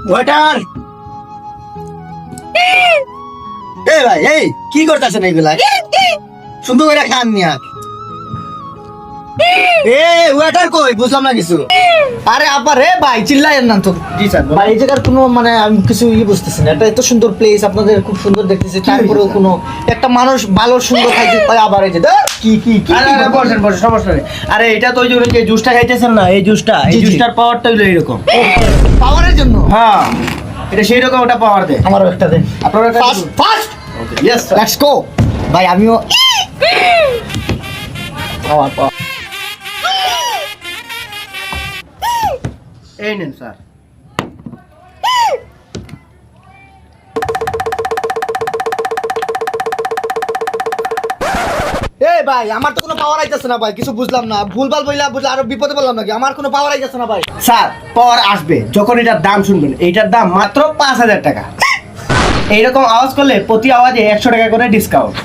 Waiter, এই ভাই, এই কি করতেছেন এইগুলা? সুন্দর করে খান মিয়া। এ ওয়েটার কই, বুঝলাম না কিছু। আরে আপা রে ভাই, চিল্লায়েন না তো। জি স্যার। ভাই এই জায়গার কোনো মানে আমি কিছু বুঝতেছি না। এটা এত সুন্দর প্লেস, আপনাদের খুব সুন্দর দেখতেছি, তারপরেও কোনো একটা মানুষ ভালো সুন্দর খাইতে পারে, আবার এই যে কি কি কি আরে আরে বসেন বসেন, সমস্যা নেই। আরে এটা তো ওই যে জুসটা খাইতেছেন না, এই জুসটা, এই জি, জি। জুসটার পাওয়ারটা হইলো এরকম। পাওয়ারের জন্য হ্যাঁ, এটা সেই রকম ওটা পাওয়ার দেয়। আমারও একটা দেন। আপনারা একটা fast fast yes sir. Let's go. ভাই আমিও পাওয়ার পাওয়ার। এই নেন স্যার। এই ভাই আমার তো কোনো পাওয়ার আইতাছে না ভাই, কিছু বুঝলাম না। ভুলভাল বইলা বুঝলা আরো বিপদে বললাম নাকি? আমার কোনো পাওয়ার আইতাছে না ভাই। স্যার পাওয়ার আসবে যখন এটার দাম শুনবেন। এইটার দাম মাত্র 5,000 টাকা। এইরকম আওয়াজ করলে প্রতি আওয়াজে 100 টাকা করে ডিসকাউন্ট।